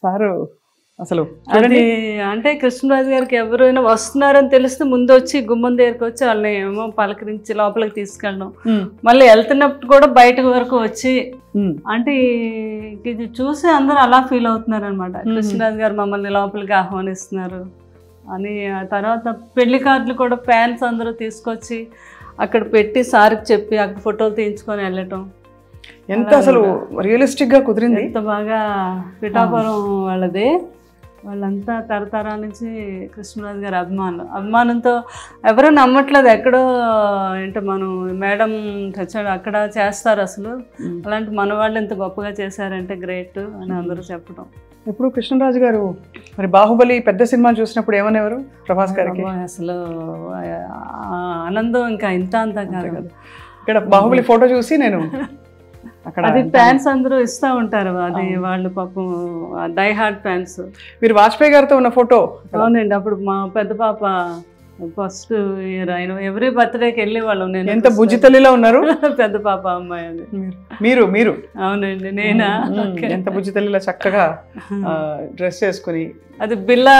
Sir అసలు అది అంటే కృష్ణరాజు గారికి ఎవరైనా వస్తున్నారని తెలిస్తే ముందు వచ్చి గుమ్మం దగ్గరికి వచ్చి వాళ్ళని ఏమో పలకరించి లోపలికి తీసుకెళ్ళడం, మళ్ళీ వెళ్తున్నప్పుడు కూడా బయట వరకు వచ్చి అంటే ఇది చూసి అందరూ అలా ఫీల్ అవుతున్నారు అనమాట. కృష్ణరాజు గారు మమ్మల్ని లోపలికి ఆహ్వానిస్తున్నారు అని. ఆ తర్వాత పెళ్లి కార్డులు కూడా ఫ్యాన్స్ అందరూ తీసుకొచ్చి అక్కడ పెట్టి సార్కి చెప్పి అక్కడ ఫోటోలు తీయించుకొని వెళ్ళటం. ఎంత అసలు రియలిస్టిక్ గా కుదిరింది. ఎంత బాగా. పిఠాపురం వాళ్ళది, వాళ్ళంతా తరతరాల నుంచి కృష్ణరాజు గారి అభిమానంతో ఎవరూ నమ్మట్లేదు. ఎక్కడో ఏంటో మనం మేడం చచ్చాడు అక్కడ చేస్తారు అసలు, అలాంటి మన వాళ్ళు ఎంత గొప్పగా చేశారంటే గ్రేట్ అని అందరూ చెప్పడం. ఇప్పుడు కృష్ణరాజు గారు మరి బాహుబలి పెద్ద సినిమా చూసినప్పుడు ఏమనేవారు ప్రభాస్ గారికి? అసలు ఆనందం ఇంకా ఇంత అంతా కాదు కదా. ఇక్కడ బాహుబలి ఫోటో చూసి నేను అక్కడ అది ఫ్యాన్స్ అందరూ ఇస్తూ ఉంటారు, అది వాళ్ళు పాపం డై హార్ట్ ఫ్యాన్స్. మీరు వాజ్పేయి గారితో ఉన్న ఫోటో? అవునండి, అప్పుడు మా పెద్ద పాప ఫస్ట్ ఇయర్ ఆయన ఎవ్రీ బర్త్డేకి వెళ్ళే వాళ్ళం. నేను ఎంత బుజ్జి తల్లిలో ఉన్నారు. పెద్ద పాప అమ్మాయి అది. మీరు అవునండి, నేనా? ఎంత బుజ్జి తల్లిలో చక్కగా డ్రెస్ చేసుకుని. అది బిల్లా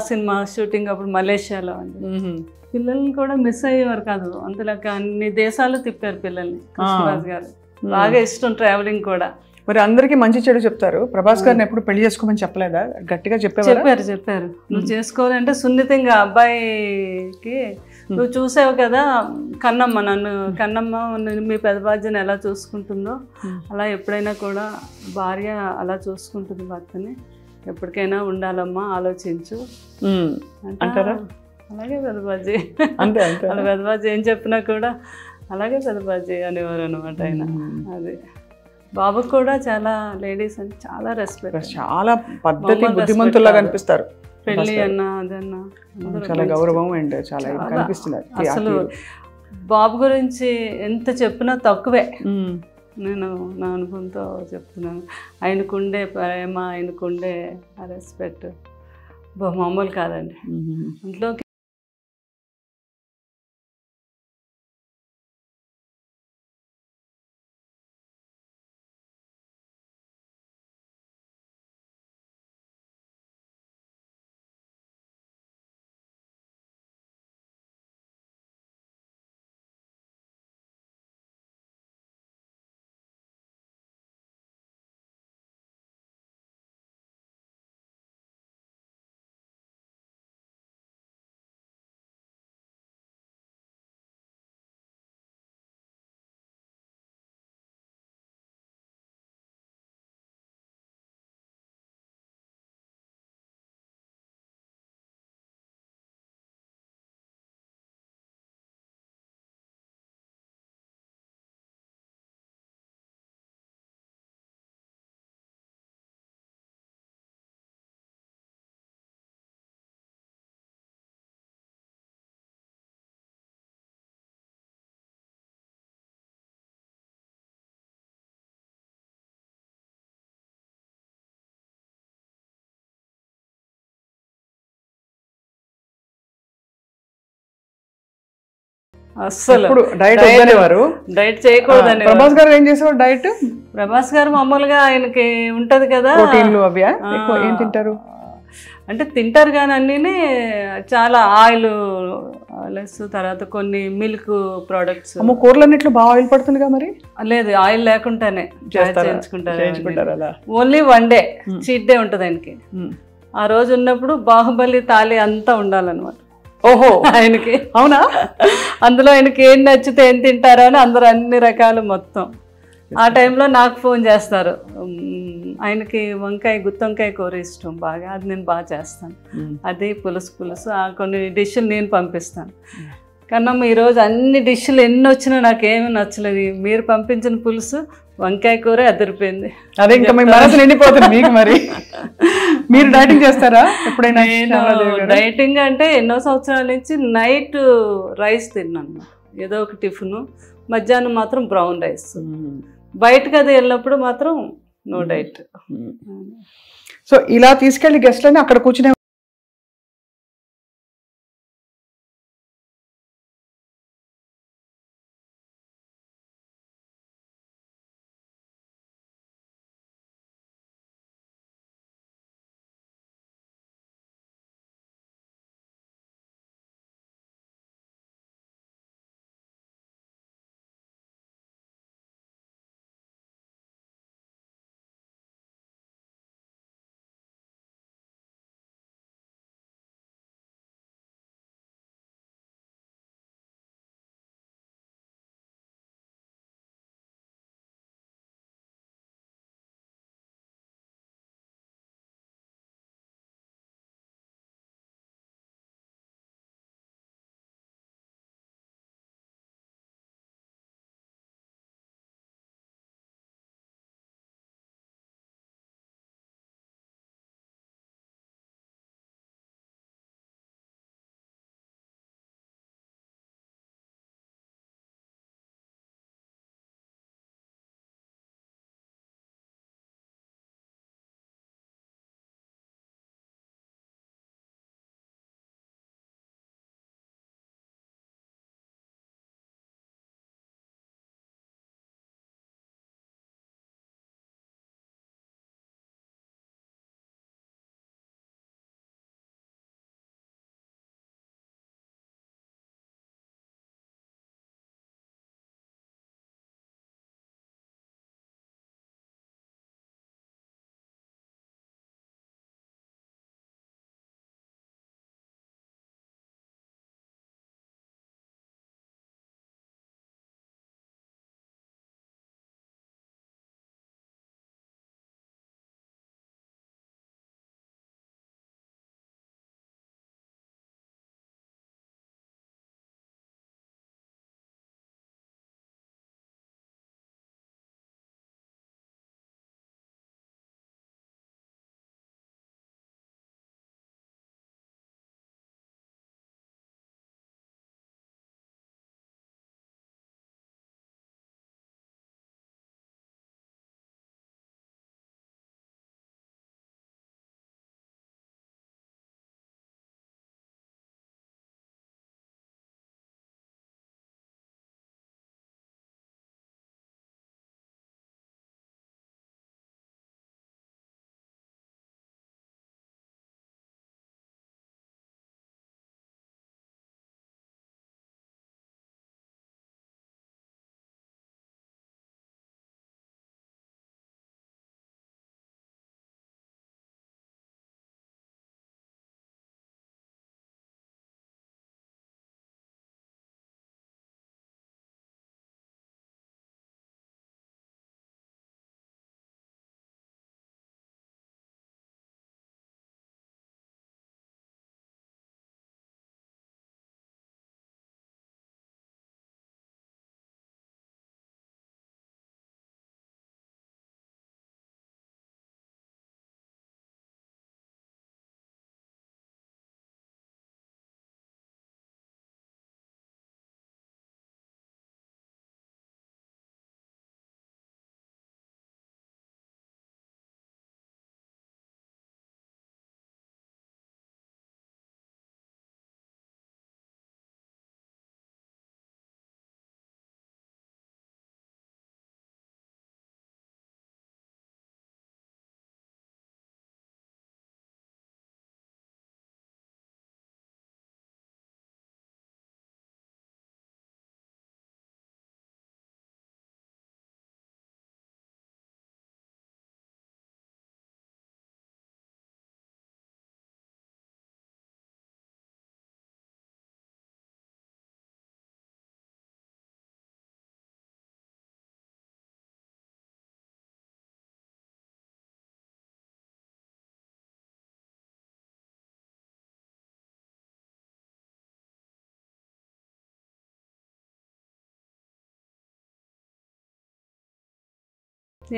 సినిమా షూటింగ్ అప్పుడు మలేషియాలో అండి. పిల్లల్ని కూడా మిస్ అయ్యేవారు కాదు, అంతలాగా అన్ని దేశాలు తిప్పారు పిల్లల్ని కృష్ణరాజు గారు. బాగా ఇష్టం ట్రావెలింగ్ కూడా. మరి అందరికి మంచి చెడు చెప్తారు. ప్రభాస్ గారిని ఎప్పుడు పెళ్లి చేసుకోమని చెప్పలేదా? గట్టిగా చెప్పారు. నువ్వు చేసుకోవాలంటే సున్నితంగా అబ్బాయికి నువ్వు చూసావు కదా కన్నమ్మ, కన్నమ్మ మీ పెద్ద బాధ్యని ఎలా చూసుకుంటుందో అలా ఎప్పుడైనా కూడా భార్య అలా చూసుకుంటుంది భర్తని, ఎప్పటికైనా ఉండాలమ్మా ఆలోచించు అంటారా. అలాగే పెద్దబాజీ, అంతే వాళ్ళ పెద్దబాజీ ఏం చెప్పినా కూడా అలాగే పెద్దబాజీ అనేవారు అనమాట ఆయన. అది బాబుకు కూడా చాలా లేడీస్ అని చాలా రెస్పెక్ట్, చాలా పద్ధతి, బుద్ధిమంతుల్లా కనిపిస్తారు. పెళ్ళి అన్నా అదన్నా చాలా గౌరవం అండ్ చాలా కనిపిస్తుంది. అసలు బాబు గురించి ఎంత చెప్పినా తక్కువే. నేను నా అనుభవంతో చెప్తున్నాను. ఆయనకుండే ప్రేమ, ఆయనకుండే రెస్పెక్ట్ మామూలు కాదండి. ఇంట్లోకి అస్సలు డైట్ చేయకూడదని. ప్రభాస్ గారు ఏం చేసేవారు డైట్? ప్రభాస్ గారు మామూలుగా ఆయనకి ఉంటది కదా ప్రోటీన్లు అవి ఏం తింటారు అంటే తింటారు కానీ అన్నీ చాలా ఆయిల్ లెస్, తర్వాత కొన్ని మిల్క్ ప్రోడక్ట్స్. కూరలన్నిట్లో బాగా ఆయిల్ పడుతుందిగా మరి? లేదు, ఆయిల్ లేకుండానే చేయించుకుంటారు. అలా only one day cheat day ఉంటుంది ఆయనకి. ఆ రోజు ఉన్నప్పుడు బాహుబలి తాళి అంతా ఉండాలన్నమాట. ఓహో, ఆయనకి. అవునా? అందులో ఆయనకి ఏం నచ్చితే ఏం తింటారో అని అందరూ అన్ని రకాలు మొత్తం. ఆ టైంలో నాకు ఫోన్ చేస్తారు. ఆయనకి గుత్తొంకాయ కూర ఇష్టం బాగా, అది నేను బాగా చేస్తాను. అది పులుసు కొన్ని డిష్లు నేను పంపిస్తాను. కన్నమ్మ ఈరోజు అన్ని డిష్లు ఎన్ని వచ్చినా నాకేమీ నచ్చలేదు, మీరు పంపించిన పులుసు వంకాయ కూర అదిరిపోయింది. అదే ఇంకా మీ మనసు నిండిపోతుంది మీకు. మరి మీరు డైటింగ్ చేస్తారా ఎప్పుడైనా? డైటింగ్ అంటే ఎన్నో సంవత్సరాల నుంచి నైట్ రైస్ తిన్నాను, ఏదో ఒక టిఫిన్. మధ్యాహ్నం మాత్రం బ్రౌన్ రైస్. బయటకు అది వెళ్ళినప్పుడు మాత్రం నో డైట్. సో ఇలా తీసుకెళ్లి గెస్ట్లని అక్కడ కూర్చునే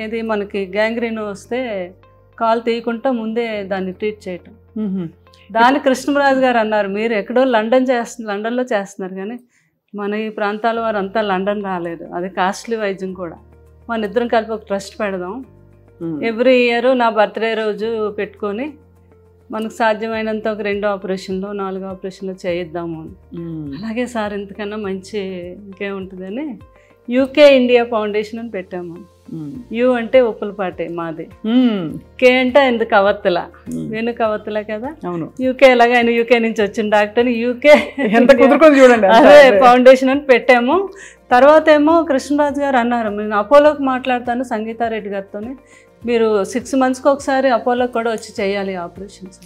ఏది మనకి గ్యాంగ్రీన్ వస్తే కాలు తీయకుండా ముందే దాన్ని ట్రీట్ చేయటం. దాన్ని కృష్ణరాజు గారు అన్నారు, మీరు ఎక్కడో లండన్లో చేస్తున్నారు కానీ మన ఈ ప్రాంతాల వారు అంతా లండన్ రాలేదు, అది కాస్ట్లీ వైద్యం కూడా, మన ఇద్దరం కలిపి ఒక ట్రస్ట్ పెడదాం, ఎవ్రీ ఇయర్ నా బర్త్డే రోజు పెట్టుకొని మనకు సాధ్యమైనంత ఒక 2 ఆపరేషన్లు 4 ఆపరేషన్లు చేయిద్దాము. అలాగే సార్ ఇంతకన్నా మంచి ఇంకేముంటుందని యూకే ఇండియా ఫౌండేషన్ అని పెట్టాము. యూ అంటే ఉప్పులపాటి మాది, కే అంటే ఎందుకు కవత్తల, వేణు కవత్తల కదా, యూకే ఎలాగ ఆయన యూకే నుంచి వచ్చిన డాక్టర్ యూకే అదే ఫౌండేషన్ అని పెట్టాము. తర్వాత ఏమో కృష్ణరాజు గారు అన్నారు, నేను అపోలోకి మాట్లాడతాను సంగీతారెడ్డి గారితో, మీరు 6 monthsకి ఒకసారి అపోలోకి కూడా వచ్చి చేయాలి ఆపరేషన్స్.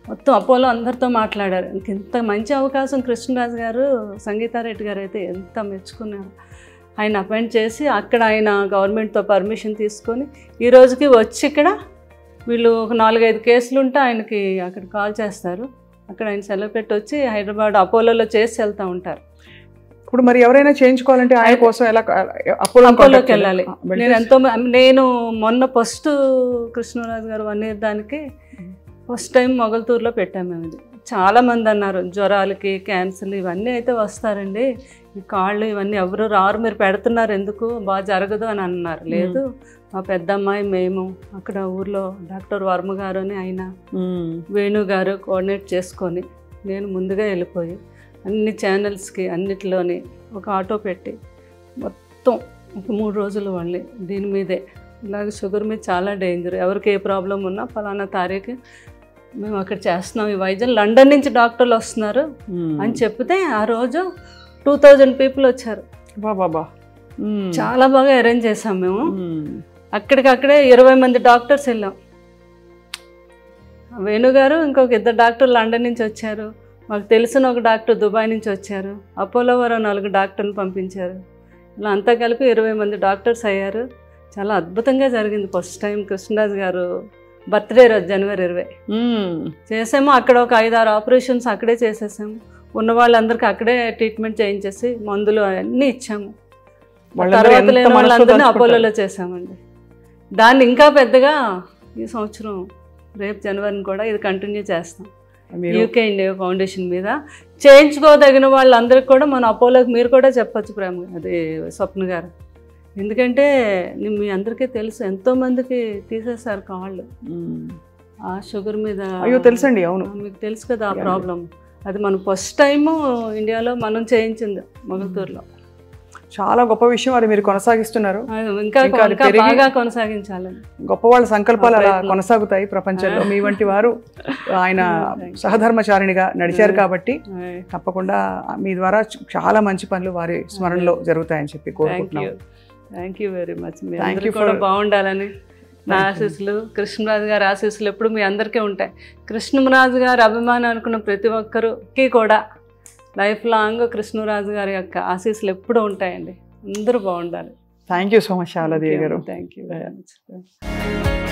మొత్తం అపోలో అందరితో మాట్లాడారు. ఇంత మంచి అవకాశం కృష్ణరాజు గారు సంగీతారెడ్డి గారు అయితే ఎంత మెచ్చుకున్నారు. ఆయన అపాయింట్ చేసి అక్కడ ఆయన గవర్నమెంట్తో పర్మిషన్ తీసుకొని ఈ రోజుకి వచ్చి ఇక్కడ వీళ్ళు ఒక 4-5 కేసులు ఉంటే ఆయనకి అక్కడ కాల్ చేస్తారు, అక్కడ ఆయన సెలవు పెట్టి వచ్చి హైదరాబాద్ అపోలోలో చేసి వెళ్తూ ఉంటారు. ఇప్పుడు మరి ఎవరైనా చేయించుకోవాలంటే ఆయన కోసం ఎలా అపోలోకి వెళ్ళాలి? నేను మొన్న ఫస్ట్ కృష్ణరాజు గారు 1 year దానికి ఫస్ట్ టైం మొగల్తూరులో పెట్టాము. మేము ఇది చాలామంది అన్నారు, జ్వరాలకి క్యాన్సర్లు ఇవన్నీ అయితే వస్తారండి, ఈ కాళ్ళు ఇవన్నీ ఎవరు రారు, మీరు పెడుతున్నారు ఎందుకు, బాగా జరగదు అని అన్నారు. లేదు, మా పెద్దమ్మాయి మేము అక్కడ ఊర్లో డాక్టర్ వర్మ గారు అని ఆయన వేణు గారు కోఆర్డినేట్ చేసుకొని నేను ముందుగా వెళ్ళిపోయి అన్ని ఛానల్స్కి అన్నిటిలోని ఒక ఆటో పెట్టి మొత్తం ఒక 3 రోజులు వాళ్ళని దీని మీదే, ఇలాగ షుగర్ మీద చాలా డేంజర్, ఎవరికి ఏ ప్రాబ్లం ఉన్నా ఫలానా తారీఖు మేము అక్కడ చేస్తున్నాం ఈ వైద్యం, లండన్ నుంచి డాక్టర్లు వస్తున్నారు అని చెప్తే ఆ రోజు 2000 people వచ్చారు. బాబా చాలా బాగా అరేంజ్ చేసాం మేము. అక్కడికక్కడే 20 మంది డాక్టర్స్ వెళ్ళాం. వేణుగారు ఇంకొక 2 డాక్టర్లు లండన్ నుంచి వచ్చారు, మాకు తెలిసిన ఒక డాక్టర్ దుబాయ్ నుంచి వచ్చారు, అపోలో వారు 4 డాక్టర్లు పంపించారు. ఇలా అంతా కలిపి 20 మంది డాక్టర్స్ అయ్యారు. చాలా అద్భుతంగా జరిగింది. ఫస్ట్ టైం కృష్ణరాజు గారు బర్త్డే రోజు January 20 చేసాము. అక్కడ ఒక 5-6 ఆపరేషన్స్ అక్కడే చేసేసాము. ఉన్న వాళ్ళందరికీ అక్కడే ట్రీట్మెంట్ చేయించేసి మందులు అన్నీ ఇచ్చాము. తర్వాత లేని వాళ్ళందరినీ అపోలోలో చేసామండి. దాన్ని ఇంకా పెద్దగా ఈ సంవత్సరం రేపు జనవరిని కూడా ఇది కంటిన్యూ చేస్తాం. యూకే ఇండియా ఫౌండేషన్ మీద చేయించుకోదగిన వాళ్ళందరికీ కూడా మన అపోలోకి మీరు కూడా చెప్పచ్చు ప్రేమ, అది స్వప్న గారు. ఎందుకంటే మీ అందరికీ తెలుసు ఎంతోమందికి తీసేశారు కాళ్ళు ఆ షుగర్ మీద. అయ్యో తెలుసండి, అవును మీకు తెలుసు కదా ఆ ప్రాబ్లం. అది మనం ఫస్ట్ టైము ఇండియాలో మనం చేయించింది మొగల్తూరులో. చాలా గొప్ప విషయం, అది మీరు కొనసాగిస్తున్నారు. ఇంకా బాగా కొనసాగించాలని గొప్ప వాళ్ళ సంకల్పాలు అలా కొనసాగుతాయి ప్రపంచంలో. మీ వంటి వారు ఆయన సహధర్మచారిణిగా నడిచారు కాబట్టి తప్పకుండా మీ ద్వారా చాలా మంచి పనులు వారి స్మరణలో జరుగుతాయని చెప్పి కోరుకుంటున్నాను. Thank you very much. మీరు కూడా బాగుండాలని నా ఆశీస్సులు, కృష్ణరాజు గారి ఆశీస్సులు ఎప్పుడు మీ అందరికీ ఉంటాయి. కృష్ణరాజు గారి అభిమానం అనుకున్న ప్రతి ఒక్కరికి కూడా లైఫ్ లాంగ్ కృష్ణరాజు గారి యొక్క ఆశీస్సులు ఎప్పుడూ ఉంటాయండి. అందరూ బాగుండాలి. Thank you so much Sharadadevi గారు. Thank you very much.